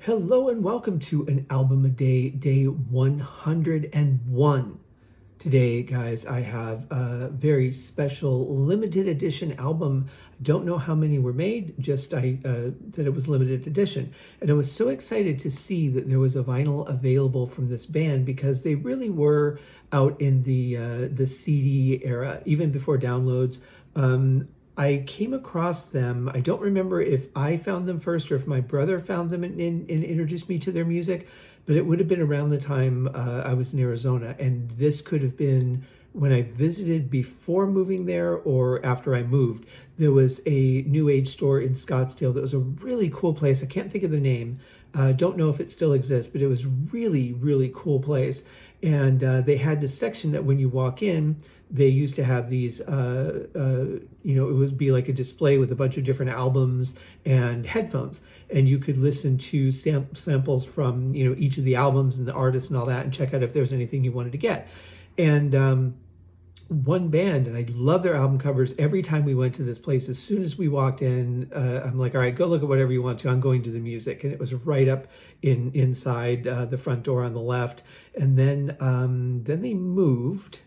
Hello and welcome to an album a day, day 101. Today, guys, I have a very special limited edition album. I don't know how many were made, just that it was limited edition. And I was so excited to see that there was a vinyl available from this band because they really were out in the CD era, even before downloads. I came across them. I don't remember if I found them first or if my brother found them and introduced me to their music, but it would have been around the time I was in Arizona. And this could have been when I visited before moving there or after I moved. There was a New Age store in Scottsdale that was a really cool place. I can't think of the name. Don't know if it still exists, but it was really, really cool place. And they had this section that when you walk in, they used to have these, it would be like a display with a bunch of different albums and headphones. And you could listen to samples from, each of the albums and the artists and all that and check out if there's anything you wanted to get. And one band, and I love their album covers. Every time we went to this place, as soon as we walked in, I'm like, all right, go look at whatever you want to. I'm going to the music. And it was right up inside the front door on the left. And then they moved.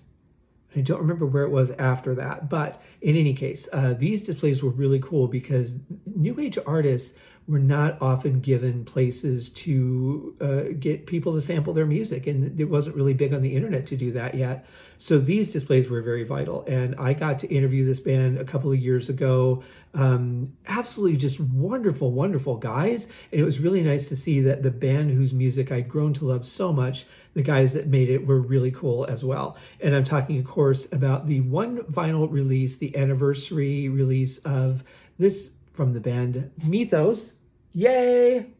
I don't remember where it was after that, but in any case, these displays were really cool because New Age artists were not often given places to get people to sample their music, and it wasn't really big on the internet to do that yet. So these displays were very vital, and I got to interview this band a couple of years ago. Absolutely just wonderful, wonderful guys, and it was really nice to see that the band whose music I'd grown to love so much, the guys that made it were really cool as well. And I'm talking, of course, about the one vinyl release, the anniversary release of this from the band Mythos. Yay!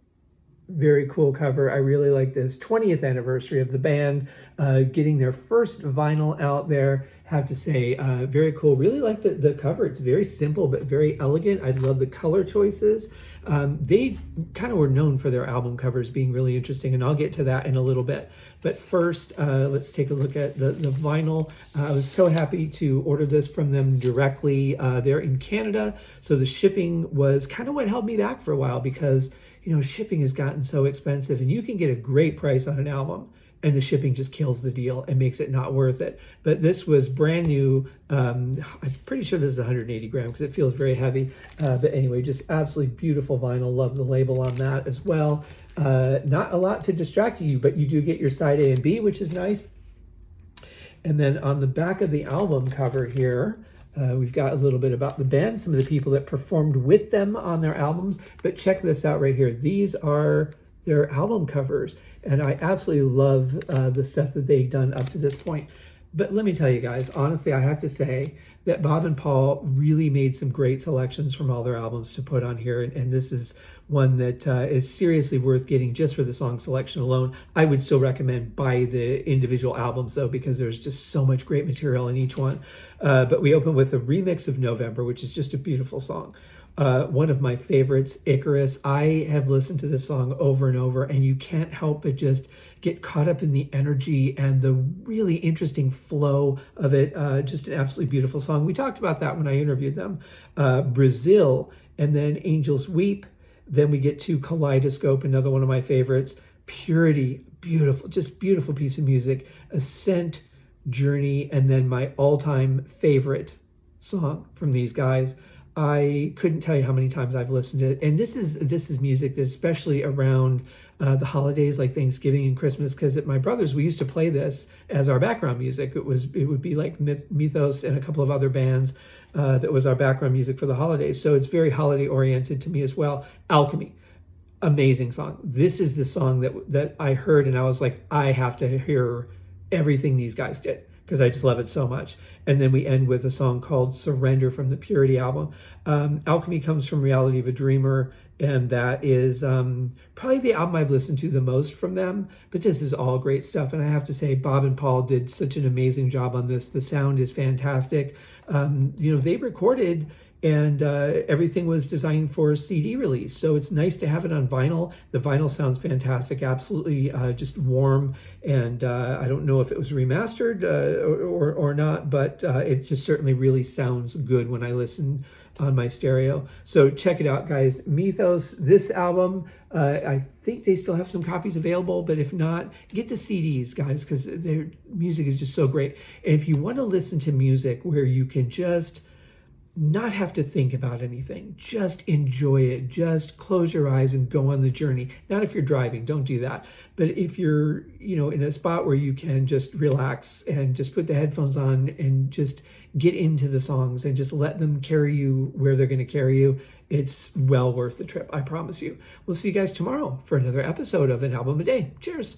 Very cool cover. I really like this 20th anniversary of the band getting their first vinyl out there. Have to say, very cool. Really like the cover. It's very simple but very elegant. I love the color choices. They kind of were known for their album covers being really interesting, and I'll get to that in a little bit. But first, let's take a look at the vinyl. I was so happy to order this from them directly. They're in Canada, so the shipping was kind of what held me back for a while because shipping has gotten so expensive, and you can get a great price on an album, and the shipping just kills the deal and makes it not worth it. But this was brand new. I'm pretty sure this is 180 grams because it feels very heavy. But anyway, just absolutely beautiful vinyl. Love the label on that as well. Not a lot to distract you, but you do get your side A and B, which is nice. And then on the back of the album cover here, we've got a little bit about the band, some of the people that performed with them on their albums. But check this out right here. These are their album covers, and I absolutely love the stuff that they've done up to this point. But let me tell you guys, honestly, I have to say that Bob and Paul really made some great selections from all their albums to put on here, and this is one that is seriously worth getting just for the song selection alone. I would still recommend buy the individual albums though, because there's just so much great material in each one. But we open with a remix of November, which is just a beautiful song. One of my favorites, Icarus. I have listened to this song over and over, and you can't help but just get caught up in the energy and the really interesting flow of it. Just an absolutely beautiful song. We talked about that when I interviewed them. Brazil, and then Angels Weep. Then we get to Kaleidoscope, another one of my favorites. Purity, beautiful, just beautiful piece of music. Ascent, Journey, and then my all-time favorite song from these guys. I couldn't tell you how many times I've listened to it. And this is music that's especially around the holidays like Thanksgiving and Christmas, because at my brother's, we used to play this as our background music. It would be like Mythos and a couple of other bands that was our background music for the holidays. So it's very holiday oriented to me as well. Alchemy, amazing song. This is the song that I heard and I was like, I have to hear everything these guys did, because I just love it so much. And then we end with a song called Surrender from the Purity album. Alchemy comes from Reality of a Dreamer, and that is probably the album I've listened to the most from them. But this is all great stuff, and I have to say Bob and Paul did such an amazing job on this. The sound is fantastic. They recorded and everything was designed for CD release. So it's nice to have it on vinyl. The vinyl sounds fantastic, absolutely just warm. And I don't know if it was remastered or not, but it just certainly really sounds good when I listen on my stereo. So check it out, guys. Mythos, this album, I think they still have some copies available, but if not, get the CDs, guys, because their music is just so great. And if you want to listen to music where you can just not have to think about anything, just enjoy it, just close your eyes and go on the journey. Not if you're driving, don't do that. But if you're, in a spot where you can just relax and just put the headphones on and just get into the songs and just let them carry you where they're going to carry you, it's well worth the trip, I promise you. We'll see you guys tomorrow for another episode of An Album a Day. Cheers.